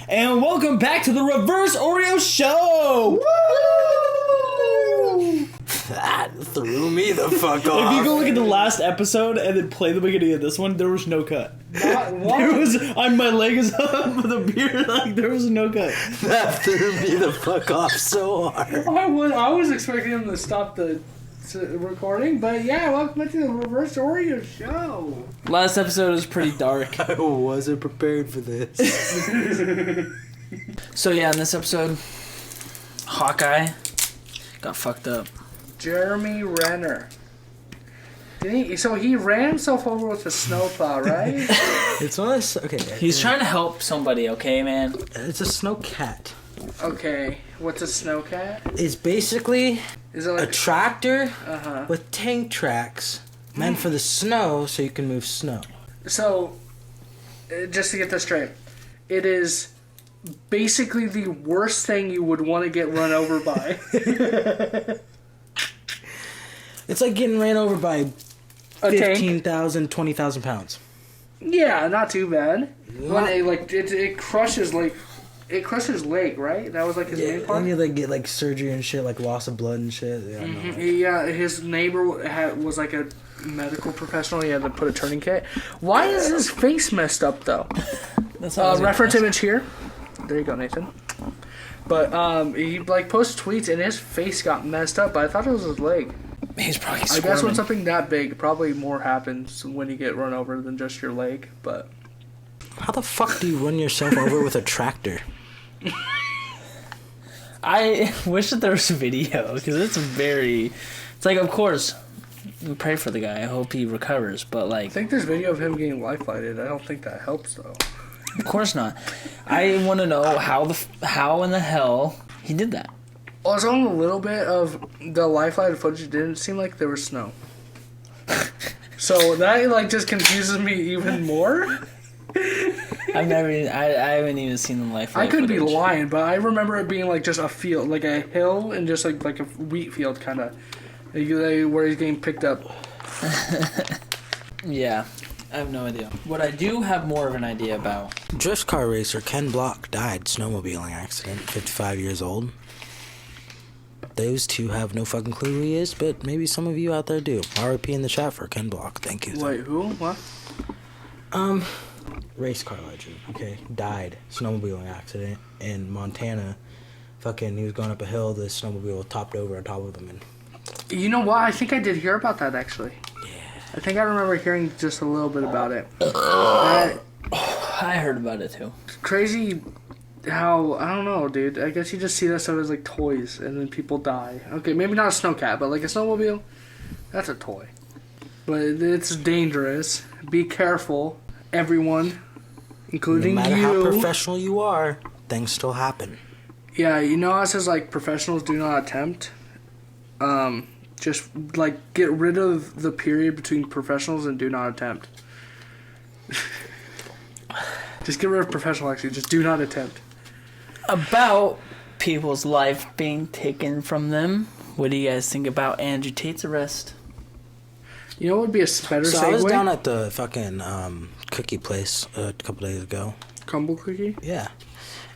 And welcome back to the Reverse Oreo Show! Woo! That threw me the fuck off. If you go look at the last episode and then play the beginning of this one, there was no cut. What? There was, my leg is up with a beer, like, there was no cut. That threw me the fuck off so hard. I was expecting him to stop the recording, but yeah, welcome to the Reverse Oreo Show. Last episode was pretty dark. I wasn't prepared for this. So yeah, in this episode, Hawkeye got fucked up. Jeremy Renner. So he ran himself over with a snowplow, right? It's one of okay. He's trying to help somebody, okay, man? It's a snow cat. Okay, what's a snowcat? It's basically Is it like a tractor Uh-huh. with tank tracks meant for the snow so you can move snow. So, just to get this straight, it is basically the worst thing you would want to get run over by. It's like getting ran over by A tank? 15,000, 20,000 pounds. Yeah, not too bad. When Not- it crushes leg, right? That was like his main part. And you like get like surgery and shit, like loss of blood and shit. Yeah, no. Yeah, his neighbor was like a medical professional. He had to put a tourniquet. Why is his face messed up though? That's how I was Reference gonna image here. There you go, Nathan. But he like posts tweets and his face got messed up. But I thought it was his leg. ask. He's probably I squirming. guess when something that big, probably more happens when you get run over than just your leg. But How the fuck do you run yourself over with a tractor? I wish that there was a video, because it's like, of course, we pray for the guy. I hope he recovers, but I like, think there's video of him getting life-flighted. I don't think that helps though. of course not. I want to know how in the hell he did that. I was on a little bit of the life-flighted footage. It didn't seem like there was snow. So that like just confuses me even more. I haven't even seen the life. I could be lying, but I remember it being like just a field, like a hill and just like a wheat field kind of, where he's getting picked up. Yeah, I have no idea. What I do have more of an idea about. Drift car racer Ken Block died snowmobiling accident, 55 years old. Those two have no fucking clue who he is, but maybe some of you out there do. RIP in the chat for Ken Block. Thank you. Wait, who? What? Race car legend, okay, died snowmobiling accident in Montana. Fucking, he was going up a hill, the snowmobile topped over on top of him, and You know what? I think I did hear about that actually. yeah. I think I remember hearing just a little bit about it. I heard about it too. Crazy how, I don't know, dude. I guess you just see that stuff as like toys and then people die. Okay, maybe not a snowcat, but like a snowmobile, that's a toy. But it's dangerous. Be careful, everyone, including No matter you. how professional you are, things still happen. Yeah, you know how it says like professionals do not attempt? Just like get rid of the period between professionals and do not attempt. Just get rid of professional actually, just do not attempt. About people's life being taken from them. What do you guys think about Andrew Tate's arrest? You know what would be a better So segue? I was down at the fucking cookie place a couple days ago. Crumble cookie? Yeah.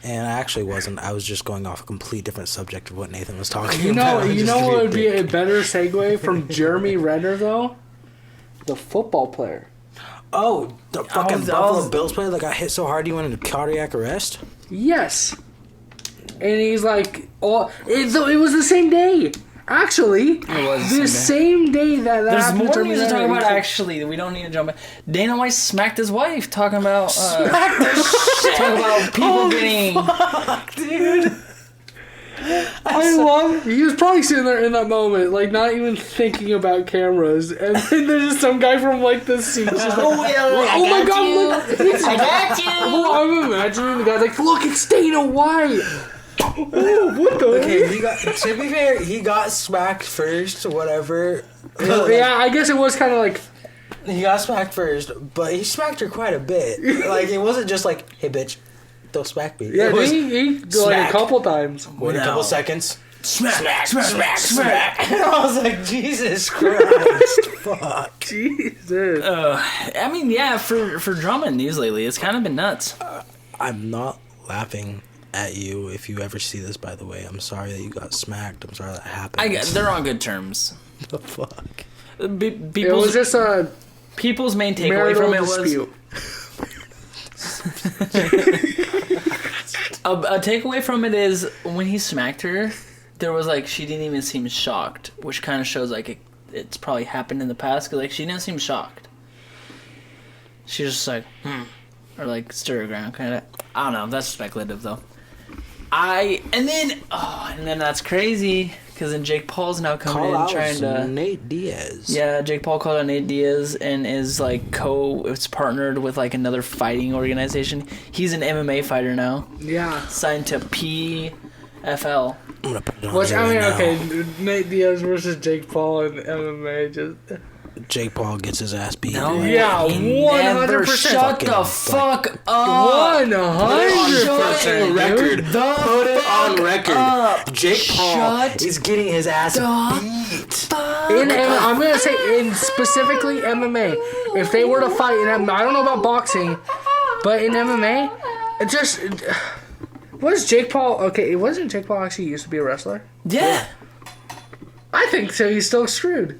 And I actually wasn't. I was just going off a complete different subject of what Nathan was talking You about. know just to what would be dick. a better segue from Jeremy Renner though? The football player. Oh, the fucking was- Buffalo Bills player that got hit so hard he went into cardiac arrest? Yes. And he's like, oh, it was the same day. Actually, It was the same day that There's happened to more Jeremy news to talk Renner. about, actually. We don't need to jump in. Dana White smacked his wife, talking about... Smack the shit! talking about people getting... Dude! I love. He was probably sitting there in that moment, like not even thinking about cameras, and then there's just some guy from like the scene. Just like, Oh, yeah, oh my god! Look, it's, I got you! well, I'm imagining the guy's like, look, it's Dana White. Oh, what the? Okay, to be fair, he got smacked first, whatever. Yeah, I guess it was kind of like. He got smacked first, but he smacked her quite a bit. Like, it wasn't just like, hey, bitch, don't smack me. Yeah, it was, he like smack. a couple times. wait a No. couple seconds. Smack, And I was like, Jesus Christ, fuck. Jesus. I mean, yeah, for drama and news lately, it's kind of been nuts. I'm not laughing at you if you ever see this, by the way. I'm sorry that you got smacked. I'm sorry that happened. They're on good terms. The fuck? It was just a people's main takeaway marital from it dispute. A takeaway from it is when he smacked her, there was like she didn't even seem shocked, which kind of shows like it's probably happened in the past. Cause like she didn't seem shocked. She was just like or like stir her ground kind of. I don't know. That's speculative though. And then that's crazy because then Jake Paul's now coming in trying to Nate Diaz. Yeah, Jake Paul called out Nate Diaz and is like it's partnered with like another fighting organization. He's an MMA fighter now. Yeah. Signed to PFL. I'm gonna put it on Which here I mean, right okay, Nate Diaz versus Jake Paul in MMA, just. now. Jake Paul gets his ass beat. No, Yeah, he 100%. never shut the fuck up. 100%. Record. Dude. Put it on record. Up. Jake Paul Shut is getting his ass beat. I'm gonna say in specifically MMA, if they were to fight in MMA, I don't know about boxing, but in MMA, it just was Jake Paul. Okay, wasn't Jake Paul actually used to be a wrestler? Yeah. I think so. He's still screwed.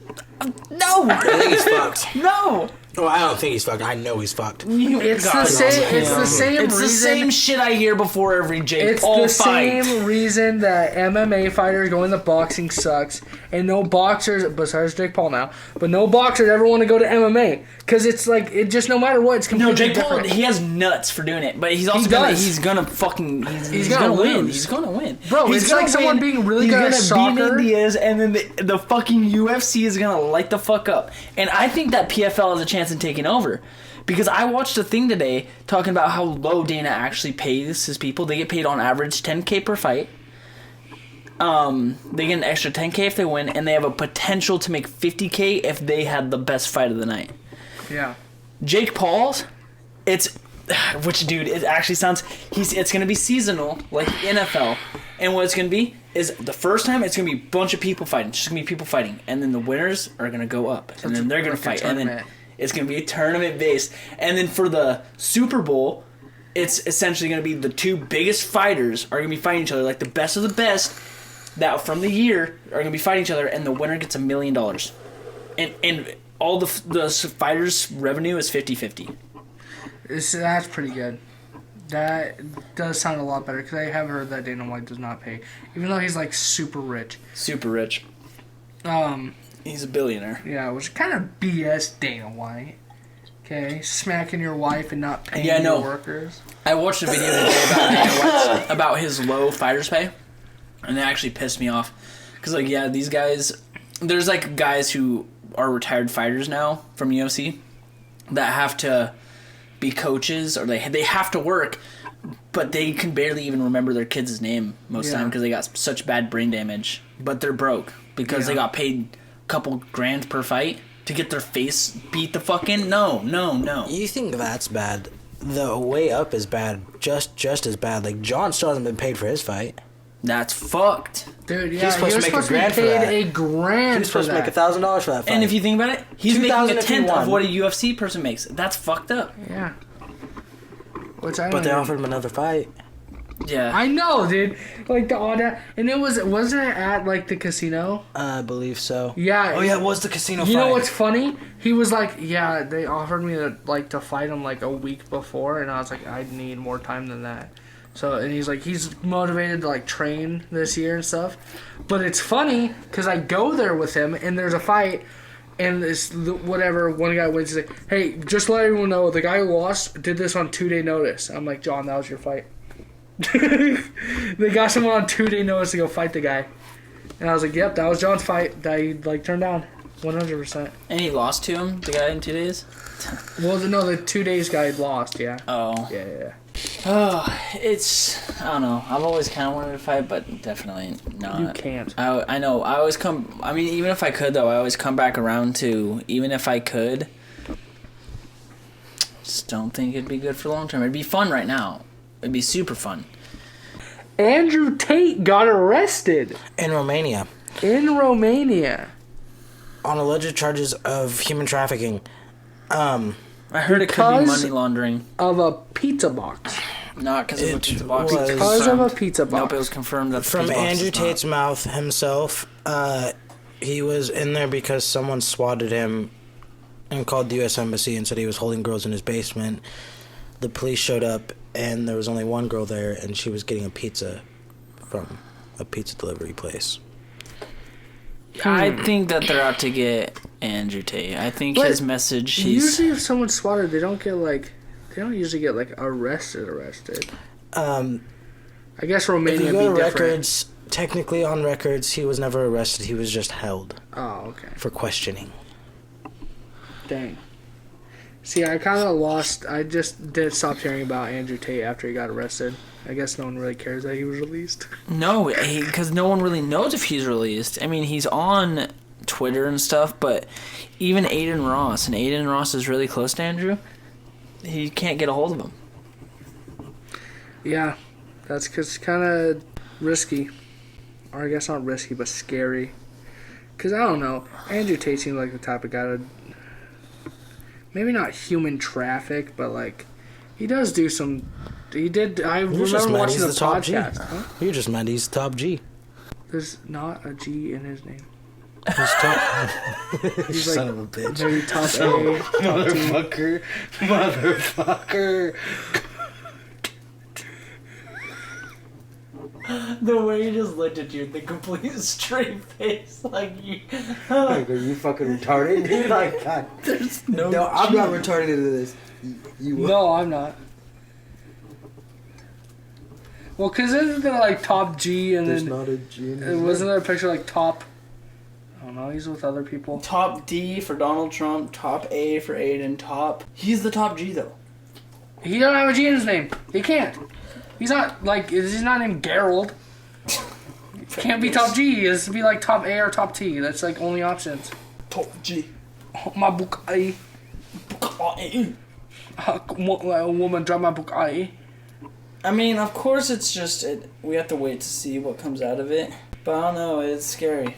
No. I think he's fucked. No. Well, I don't think he's fucked. I know he's fucked. It's the same. It's the same It's reason. the same shit I hear before every Jake Paul It's the fight. same reason that MMA fighters going to boxing sucks, and no boxers, besides Jake Paul now, but no boxers ever want to go to MMA because it's like it just no matter what, it's completely No, Jake Paul, different. he has nuts for doing it, but he's also does. gonna win. lose. He's gonna win, Bro, he's it's gonna like someone being really good at He's soccer. gonna beat Nate Diaz, and then the fucking UFC is gonna light the fuck up. And I think that PFL has a chance in taking over. Because I watched a thing today talking about how low Dana actually pays his people. They get paid on average $10K per fight. They get an extra $10K if they win, and they have a potential to make $50K if they had the best fight of the night. Yeah. Jake Paul's, it actually sounds, it's going to be seasonal, like NFL. And what it's going to be is the first time it's going to be a bunch of people fighting. It's just going to be people fighting. And then the winners are going to go up. And then they're going to fight. And then it's going to be a tournament based. And then for the Super Bowl, it's essentially going to be the two biggest fighters are going to be fighting each other. Like the best of the best that from the year are going to be fighting each other. And the winner gets $1 million. And all the fighters' revenue is 50-50. That's pretty good. That does sound a lot better because I have heard that Dana White does not pay, even though he's like super rich. Super rich. He's a billionaire. Yeah, which is kind of BS, Dana White. Okay, smacking your wife and not paying your workers. I watched a video today about Dana White, about his low fighters' pay, and it actually pissed me off. Because, like, yeah, these guys... There's, like, guys who are retired fighters now from UFC that have to be coaches, or they have to work, but they can barely even remember their kid's name most of the time because they got such bad brain damage. But they're broke because they got paid couple grand per fight to get their face beat the fucking no. You think that's bad? The way up is bad, just as bad. Like John still hasn't been paid for his fight. That's fucked, dude. Yeah, he's supposed to make a grand for that. $1,000 He's supposed to make $1,000 for that fight. and if you think about it, he's making a tenth of what a UFC person makes. That's fucked up. Yeah. But they offered him another fight. Yeah, I know, dude. Like the audit, and wasn't it at like the casino? I believe so. Yeah. Oh yeah, it was the casino fight. You know what's funny? He was like, yeah, they offered me to fight him like a week before, and I was like, I need more time than that. So, and he's like, he's motivated to like train this year and stuff. But it's funny because I go there with him, and there's a fight, and this whatever one guy wins. He's like, hey, just to let everyone know, the guy who lost did this on 2-day notice. I'm like, John, that was your fight. They got someone on 2-day notice to go fight the guy, and I was like, "Yep, that was John's fight that he like turned down, 100%." and he lost to him, the guy in 2 days. Well, no, the 2 days guy lost. Yeah. Oh, Yeah. oh, it's I don't know. I've always kind of wanted to fight, but definitely not. You can't. I know. I always come. I mean, even if I could, though, I always come back around to even if I could. Just don't think it'd be good for long term. It'd be fun right now. It'd be super fun. Andrew Tate got arrested In Romania. On alleged charges of human trafficking. I heard it could be Because money laundering. of a pizza box. Not because of a pizza box. was- Because of a pizza box. Nope, it was confirmed that the From pizza box Andrew is not. Tate's mouth himself, he was in there because someone swatted him and called the U.S. Embassy and said he was holding girls in his basement. The police showed up, and there was only one girl there, and she was getting a pizza from a pizza delivery place. I think that they're out to get Andrew Tate. I think But his message. Usually, if someone's swatted, they don't usually get like arrested. I guess If Romania you would go be to different. records, technically on records, he was never arrested. He was just held Oh, okay. for questioning. Dang. See, I kind of lost. I just did stop hearing about Andrew Tate after he got arrested. I guess no one really cares that he was released. No, because no one really knows if he's released. I mean, he's on Twitter and stuff, but even Aiden Ross, and Aiden Ross is really close to Andrew, he can't get a hold of him. Yeah, that's cause kind of risky. Or I guess not risky, but scary. Because I don't know. Andrew Tate seems like the type of guy to... Maybe not human traffic, but like... He does do some... He did... I You're just remember mad watching he's the the top G. podcast. Huh? You're just mad he's top G. There's not a G in his name. He's top. He's Son like of a bitch. maybe top A, top T. Motherfucker. The way he just looked at you, the complete straight face, like you. Like, are you fucking retarded? Dude, like, God. There's no. No, I'm G. not retarded into this. You will. No, I'm not. Well, because isn't there like top G and There's then... not a G in his Wasn't name. there a picture like top... I don't know, he's with other people. Top D for Donald Trump, top A for Aiden, top. He's the top G though. He don't have a G in his name. He can't. He's not, like, he's not named Gerald. Can't be top G. He has to be like top A or top T. That's like only options. Top G. My book A. A woman drive my book A. I mean, of course, it's just we have to wait to see what comes out of it. But I don't know. It's scary.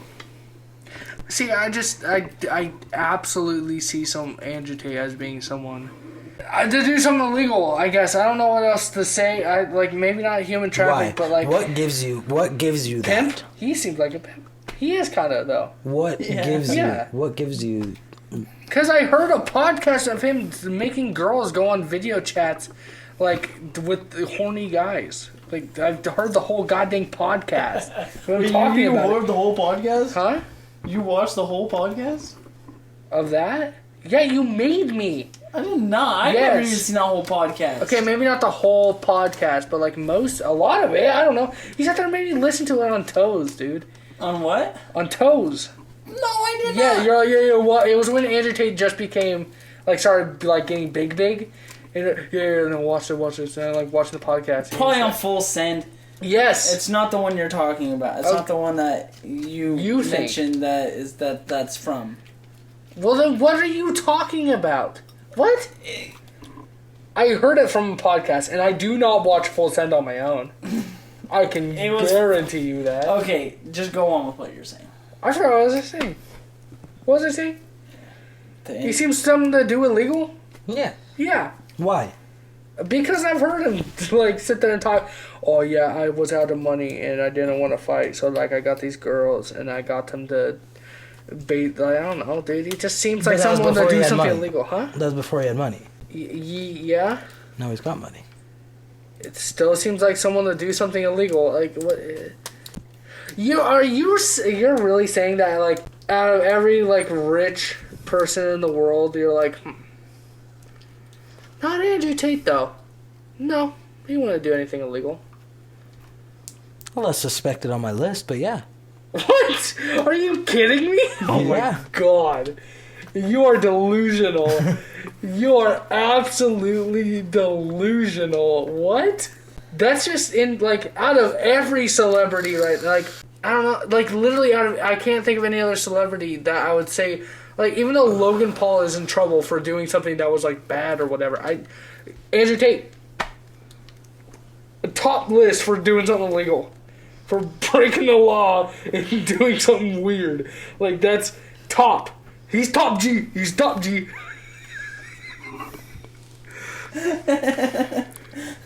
See, I absolutely see some Andrew Tate as being someone to do something illegal. I guess I don't know what else to say. I like maybe not human trafficking, but like what gives you pimp. that? He seems like a pimp. He is kind of though. What gives Yeah. you? What gives you? Because I heard a podcast of him making girls go on video chats, like with horny guys. Like I've heard the whole goddamn podcast. I'm talking about it. the whole podcast? Huh? You watched the whole podcast? Of that? Yeah, you made me. I did not. I Yes. never even seen that whole podcast. Okay, maybe not the whole podcast, but like a lot of it. I don't know. He's out there maybe listen to it on Toes, dude. On what? On Toes. No, I did Yeah, not. yeah. What? It was when Andrew Tate just became like started like getting big. And and then watch this, and like watching the podcast. Probably on Full Send. Yes. It's not the one you're talking about. It's not the one that you think. mentioned that's from. Well, then what are you talking about? What? I heard it from a podcast, and I do not watch Full Send on my own. I can guarantee you that. Okay, just go on with what you're saying. I forgot what was I saying. What was I saying? He seems something to do illegal? Yeah. Yeah. Why? Because I've heard him like sit there and talk. Oh yeah, I was out of money and I didn't want to fight, so like I got these girls and I got them to bait. Like, I don't know, dude. He just seems like But that was someone to before he do had something money. illegal, huh? That was before he had money. Yeah. Now he's got money. It still seems like someone to do something illegal. Like what? You're really saying that like out of every like rich person in the world, you're like. Not Andrew Tate, though. No, he wouldn't do anything illegal. Well, less suspected on my list, but yeah. What? Are you kidding me? Oh Yeah. my god. You are delusional. You are absolutely delusional. What? That's just in, like, out of every celebrity, right? Like, I don't know. Like, literally out of... I can't think of any other celebrity that I would say... Like, even though Logan Paul is in trouble for doing something that was, like, bad or whatever, Andrew Tate, top list for doing something illegal. For breaking the law and doing something weird. Like, that's top. He's top G. He's top G.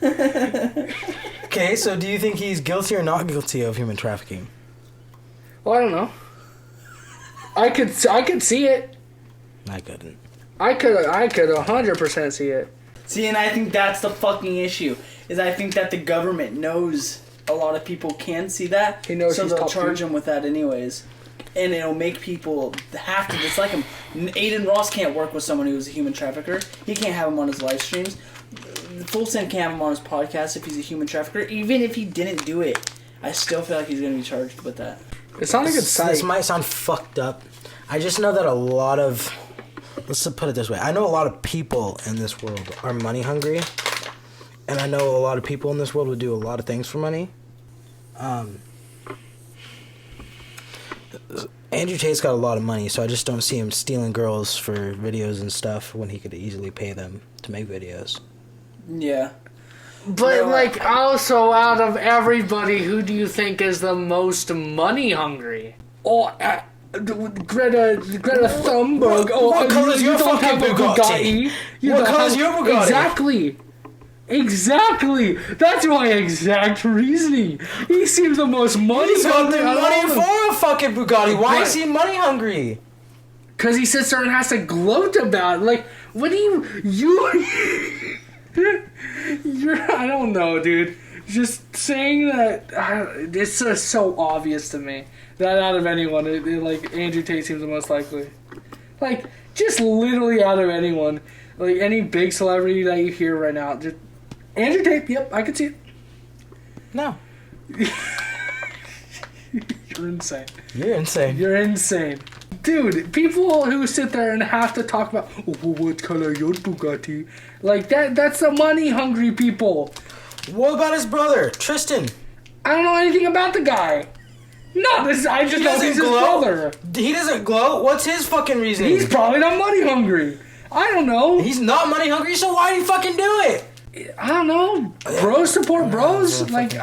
Okay, so do you think he's guilty or not guilty of human trafficking? Well, I don't know. I could see it. I couldn't. I could 100% see it. See, and I think that's the fucking issue. Is I think that the government knows a lot of people can see that. He knows so he's they'll top charge two. him with that anyways. And it'll make people have to. It's like him. Aiden Ross can't work with someone who's a human trafficker. He can't have him on his live streams. Full Send can't have him on his podcast if he's a human trafficker. Even if he didn't do it, I still feel like he's going to be charged with that. It's not a good sight. This might sound fucked up. I just know that a lot of... Let's put it this way. I know a lot of people in this world are money hungry. And I know a lot of people in this world would do a lot of things for money. Andrew Tate's got a lot of money, so I just don't see him stealing girls for videos and stuff when he could easily pay them to make videos. Yeah. But, like, also out of everybody, who do you think is the most money hungry? Oh, Greta Thunberg. Oh, what color's your don't fucking have a Bugatti? What color's your Bugatti? Exactly. That's my exact reasoning. He seems the most money He's got hungry. the money for a fucking Bugatti. Why is he money hungry? Because he sits there and has to gloat about it. Like, what do you you're, I don't know, dude. Just saying that, it's just so obvious to me that out of anyone, like, Andrew Tate seems the most likely. Like, just literally out of anyone. Like, any big celebrity that you hear right now, just, Andrew Tate, yep, I can see it. No. You're insane. You're insane. You're insane. Dude, people who sit there and have to talk about, oh, what color your Bugatti? Like, that's the money-hungry people. What about his brother, Tristan? I don't know anything about the guy. No, I just know he's his brother. He doesn't gloat? What's his fucking reasoning? He's probably not money-hungry. I don't know. He's not money hungry, so why do you fucking do it? I don't know. Bros support bros? Like,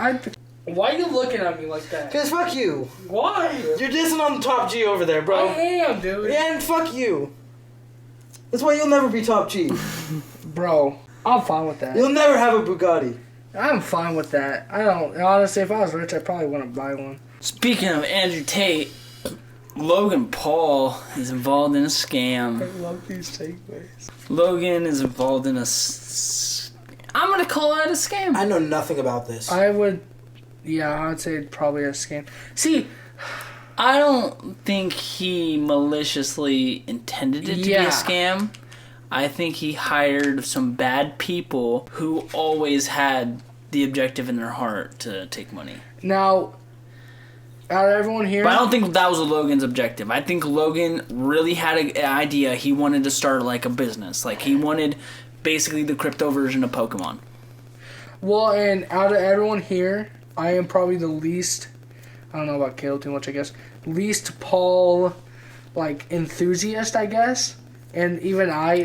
why are you looking at me like that? Because fuck you. Why? You're dissing on top G over there, bro. I am, dude. And fuck you. That's why you'll never be top G. Bro, I'm fine with that. You'll never have a Bugatti. I'm fine with that. I don't, honestly, if I was rich, I probably wouldn't buy one. Speaking of Andrew Tate, Logan Paul is involved in a scam. I love these segues. Logan is involved in I'm going to call it a scam. I know nothing about this. I would say probably a scam. See, I don't think he maliciously intended it to be a scam. I think he hired some bad people who always had the objective in their heart to take money. now, out of everyone here... But I don't think that was Logan's objective. I think Logan really had an idea. He wanted to start like a business. Like he wanted basically the crypto version of Pokemon. Well, and out of everyone here, I am probably the least... I don't know about Caleb too much, I guess. Least Paul, like, enthusiast, I guess. And even I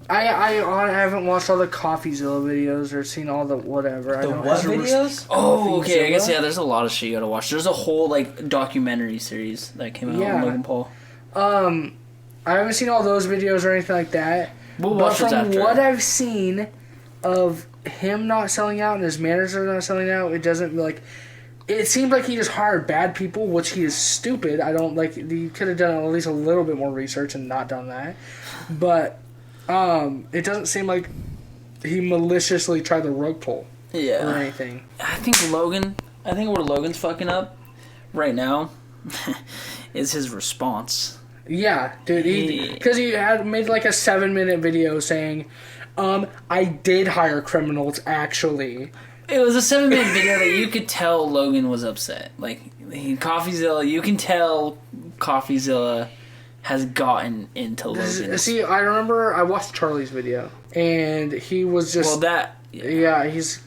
haven't watched all the CoffeeZilla videos or seen all the whatever. The what videos? Oh, okay. I guess, yeah, there's a lot of shit you gotta watch. There's a whole, like, documentary series that came out on Logan Paul. I haven't seen all those videos or anything like that. We'll watch those after. From what I've seen of him not selling out and his manager not selling out, it doesn't, like... It seems like he just hired bad people, which he is stupid. I don't, like... He could have done at least a little bit more research and not done that. But... it doesn't seem like he maliciously tried to rug pull or anything. I think where Logan's fucking up right now is his response. Yeah, dude. Because he had made like a 7-minute video saying, I did hire criminals, actually. It was a 7-minute video that you could tell Logan was upset. Like, CoffeeZilla, you can tell CoffeeZilla has gotten into Logan. See, I remember I watched Charlie's video, and he was just... Well, that... Yeah, he's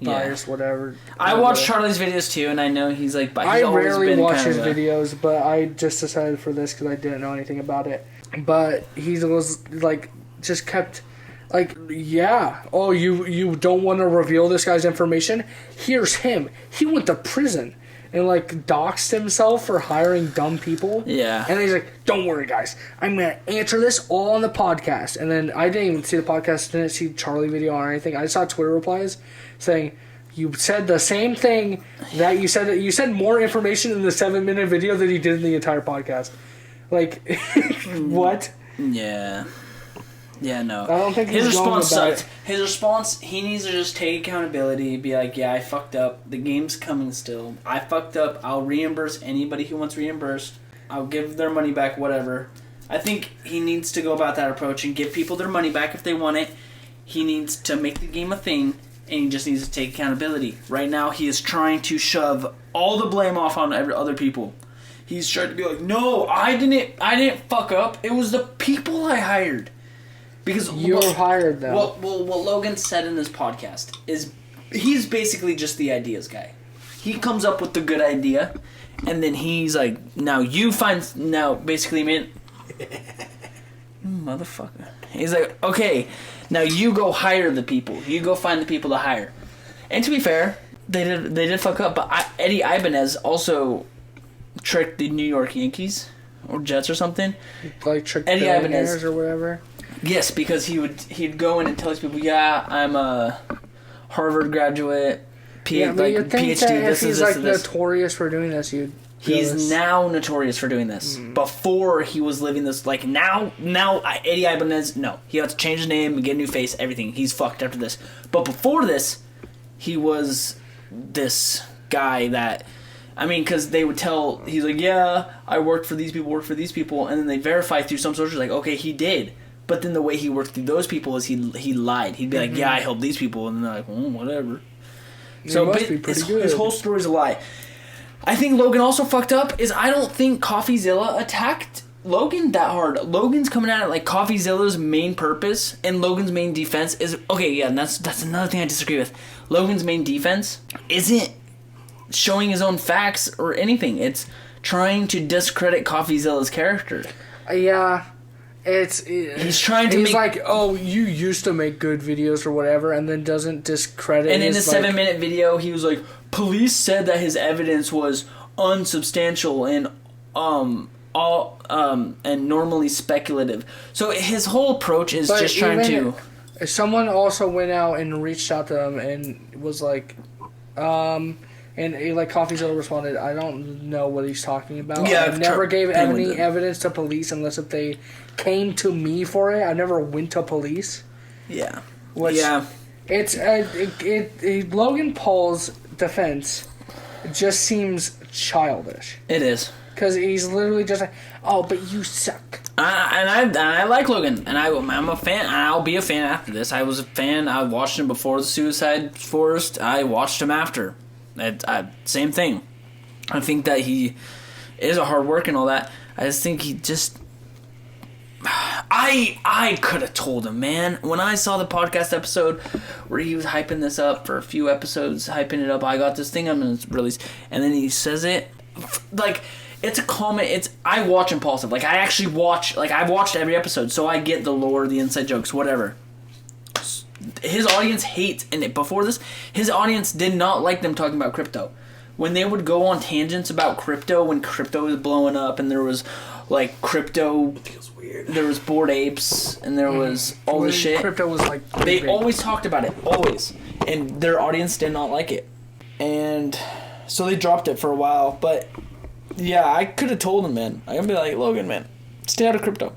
biased, whatever. I watched Charlie's videos, too, and I know he's like... I rarely watch his videos, but I just decided for this because I didn't know anything about it. But he was, like, just kept... Like, yeah, oh, you don't want to reveal this guy's information? Here's him. He went to prison. and like doxed himself for hiring dumb people. Yeah. And then he's like, "Don't worry, guys. I'm gonna answer this all on the podcast." And then I didn't even see the podcast. Didn't see Charlie video or anything. I saw Twitter replies saying, "You said the same thing that you said. You said more information in the 7-minute video than you did in the entire podcast." Like, what? Yeah. Yeah, no. I don't think his he's going response about sucked. His response, he needs to just take accountability, be like, yeah, I fucked up. The game's coming still. I fucked up. I'll reimburse anybody who wants reimbursed. I'll give their money back, whatever. I think he needs to go about that approach and give people their money back if they want it. He needs to make the game a thing, and he just needs to take accountability. Right now, he is trying to shove all the blame off on other people. He's trying to be like, no, I didn't fuck up. It was the people I hired. Because you hired them. Well, what Logan said in his podcast is he's basically just the ideas guy. He comes up with the good idea, and then he's like, basically, man, motherfucker. He's like, okay, now you go hire the people. You go find the people to hire. And to be fair, they did fuck up, but Eddie Ibanez also tricked the New York Yankees or Jets or something. Like tricked Eddie Ibanez or whatever. Yes, because he'd go in and tell these people, yeah, I'm a Harvard graduate, PhD. You'd think that if this he's this, like this. notorious for doing this, He's now notorious for doing this. Before he was living this, like now Eddie Ibanez, no, he had to change his name, get a new face, everything. He's fucked after this. But before this, he was this guy that. I mean, because they would tell, he's like, yeah, I worked for these people, and then they verify through some sources, like, okay, he did. But then the way he worked through those people is he lied. He'd be like, yeah, I helped these people, and they're like, whatever. So must be pretty good. His whole story's a lie. I think Logan also fucked up is I don't think CoffeZilla attacked Logan that hard. Logan's coming at it like CoffeZilla's main purpose and Logan's main defense is, okay, yeah, that's another thing I disagree with. Logan's main defense isn't showing his own facts or anything. It's trying to discredit CoffeZilla's character. Yeah. He's trying to He's like, oh, you used to make good videos or whatever, and then doesn't discredit. And in a like, 7-minute video, he was like, police said that his evidence was unsubstantial and and normally speculative. So his whole approach is just trying to. Someone also went out and reached out to him and was like, and like CoffeZilla responded, I don't know what he's talking about. Yeah, I never gave any evidence to police unless if they came to me for it. I never went to police. Yeah. Yeah. It's Logan Paul's defense just seems childish. It is. Because he's literally just like, oh, but you suck. And I like Logan, and I'm a fan, and I'll be a fan after this. I was a fan. I watched him before the Suicide Forest. I watched him after. Same thing. I think that he is a hard worker and all that. I just think he just... I could have told him, man. When I saw the podcast episode where he was hyping this up for a few episodes, hyping it up, I got this thing I'm going to release, and then he says it, like... It's a comment. I watch Impulsive. Like, I actually watch... Like, I've watched every episode, so I get the lore, the inside jokes, whatever. His audience hates... And before this, his audience did not like them talking about crypto. When they would go on tangents about crypto, when crypto was blowing up, and there was, like, crypto... It feels weird. There was Bored Apes, and there was all this shit. Crypto was, like... They always talked about it. Always. And their audience did not like it. And so they dropped it for a while, but... Yeah, I could have told him, man. I could be like, Logan, man, stay out of crypto.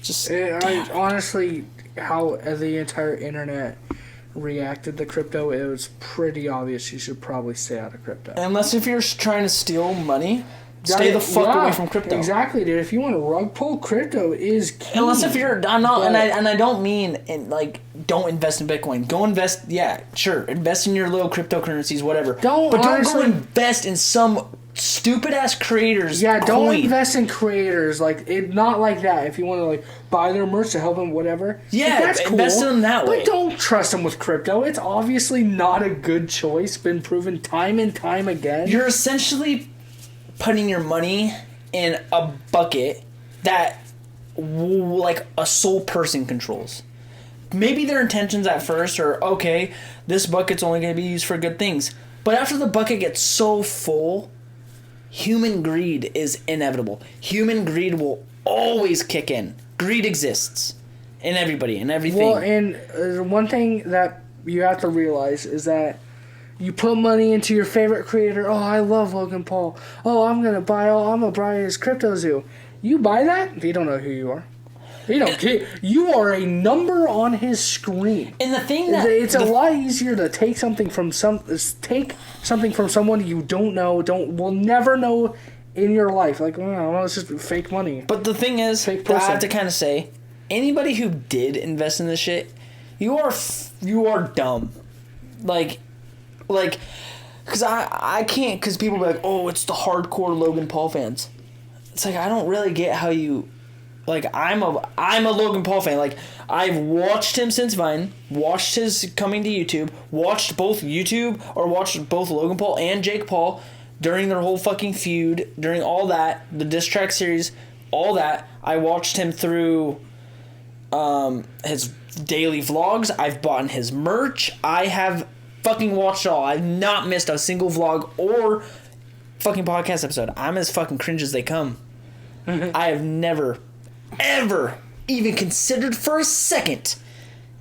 Just honestly, how the entire internet reacted to crypto, it was pretty obvious you should probably stay out of crypto. Unless if you're trying to steal money, stay the fuck away from crypto. Exactly, dude. If you want to rug pull, crypto is key. Unless if you're, I'm not, and I don't mean don't invest in Bitcoin. Go invest, yeah, sure, invest in your little cryptocurrencies, whatever. Don't go invest in some stupid ass creators. Yeah, don't invest in creators not like that. If you want to buy their merch to help them, whatever. Yeah, that's cool. Invest in them that way. But don't trust them with crypto. It's obviously not a good choice. Been proven time and time again. You're essentially putting your money in a bucket that a sole person controls. Maybe their intentions at first are, okay, this bucket's only going to be used for good things. But after the bucket gets so full, human greed is inevitable. Human greed will always kick in. Greed exists in everybody, in everything. Well, and one thing that you have to realize is that you put money into your favorite creator. Oh, I love Logan Paul. Oh, I'm gonna buy his CryptoZoo. You buy that? You don't know who you are. You don't care. You are a number on his screen. And the thing that it's a lot easier to take something from someone you don't know, will never know in your life. Like, oh, it's just fake money. But the thing is, I have to kind of say, anybody who did invest in this shit, you are dumb. Like, because I can't, because people be like, oh, it's the hardcore Logan Paul fans. It's like, I don't really get how you, like, I'm a Logan Paul fan. Like, I've watched him since Vine, watched his coming to YouTube, watched both Logan Paul and Jake Paul during their whole fucking feud, during all that, the diss track series, all that. I watched him through his daily vlogs. I've bought his merch. I have fucking watched it all. I've not missed a single vlog or fucking podcast episode. I'm as fucking cringe as they come. I have never, ever even considered for a second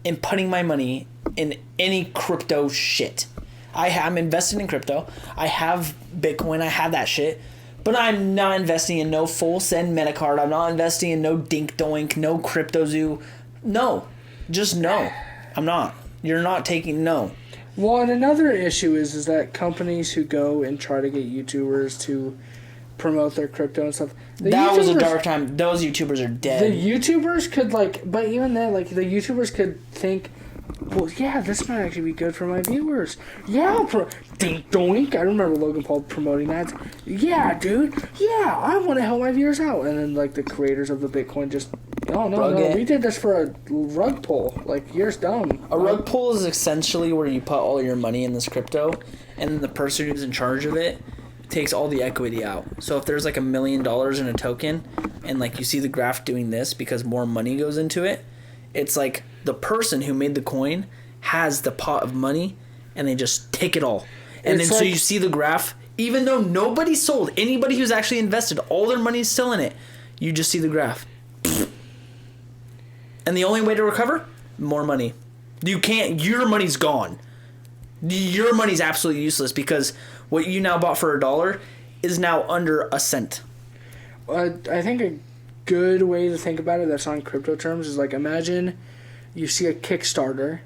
in putting my money in any crypto shit. I'm invested in crypto. I have Bitcoin. I have that shit. But I'm not investing in no full send metacard. I'm not investing in no dink doink, no CryptoZoo. No. Just no. I'm not. You're not taking no. Well, and another issue is that companies who go and try to get YouTubers to promote their crypto and stuff. That was a dark time. Those YouTubers are dead. The YouTubers could, but even then, the YouTubers could think, well, yeah, this might actually be good for my viewers. Yeah, dink doink. I remember Logan Paul promoting that. Yeah, dude. Yeah, I want to help my viewers out. And then, the creators of the Bitcoin just, no, we did this for a rug pull. You're dumb. A rug pull is essentially where you put all your money in this crypto, and then the person who's in charge of it takes all the equity out. So if there's $1 million in a token, and you see the graph doing this because more money goes into it, it's like the person who made the coin has the pot of money, and they just take it all. And then so you see the graph, even though nobody sold, anybody who's actually invested, all their money is still in it. You just see the graph. And the only way to recover? More money. You can't, your money's gone. Your money's absolutely useless because what you now bought for $1 is now under a cent. I think a good way to think about it that's on crypto terms is imagine you see a Kickstarter.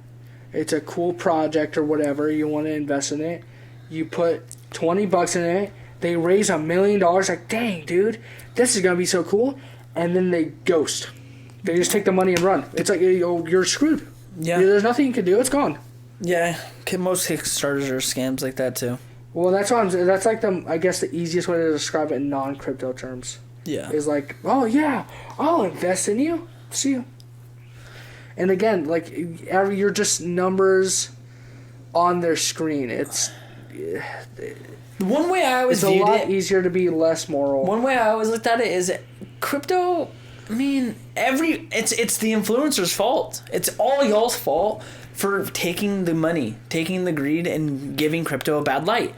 It's a cool project or whatever. You want to invest in it. You put $20 in it. They raise $1 million. Dang, dude, this is going to be so cool. And then they ghost. They just take the money and run. It's you're screwed. Yeah. There's nothing you can do. It's gone. Yeah. Most Kickstarters are scams like that too. Well, that's I guess the easiest way to describe it in non-crypto terms. Yeah. Is oh yeah, I'll invest in you. See you. And again, you're just numbers on their screen. It's one way I always viewed it. It's a lot easier to be less moral. One way I always looked at it is crypto. I mean, it's the influencer's fault. It's all y'all's fault for taking the money, taking the greed, and giving crypto a bad light.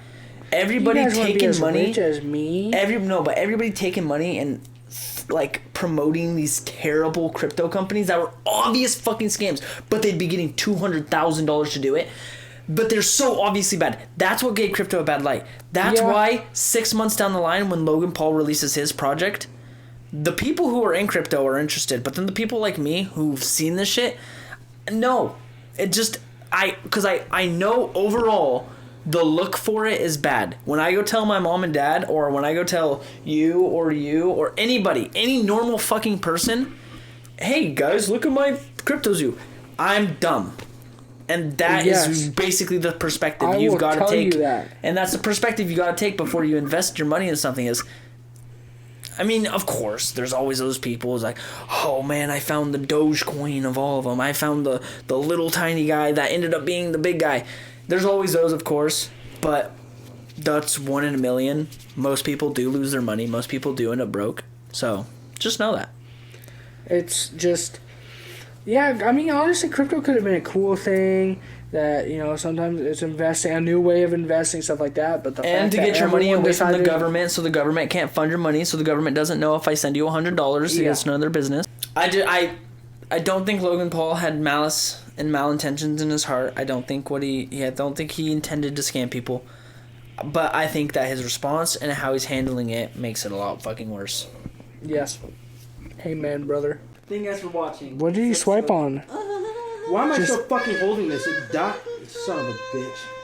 Everybody taking money. Rich as me. But everybody taking money and promoting these terrible crypto companies that were obvious fucking scams, but they'd be getting $200,000 to do it. But they're so obviously bad. That's what gave crypto a bad light. That's why 6 months down the line, when Logan Paul releases his project, the people who are in crypto are interested, but then the people like me who've seen this shit, no. It just, because I know overall the look for it is bad. When I go tell my mom and dad, or when I go tell you or anybody, any normal fucking person, hey guys, look at my CryptoZoo, I'm dumb. And that is basically the perspective you've got to take. And that's the perspective you got to take before you invest your money in something is, I mean, of course, there's always those people who's oh man, I found the Dogecoin of all of them. I found the little tiny guy that ended up being the big guy. There's always those, of course, but that's 1 in a million. Most people do lose their money. Most people do end up broke. So just know that. It's just, yeah, I mean, honestly, crypto could have been a cool thing. that, sometimes it's investing, a new way of investing, stuff like that. But and to get your money away from the decided- government, so the government can't fund your money, so the government doesn't know if I send you $100. Yeah. It's none of their business. I don't think Logan Paul had malice and malintentions in his heart. I don't think I don't think he intended to scam people. But I think that his response and how he's handling it makes it a lot fucking worse. Yes. Amen, brother. Thank you guys for watching. What did you swipe on? Why am I Just- still fucking holding this? It died. Son of a bitch.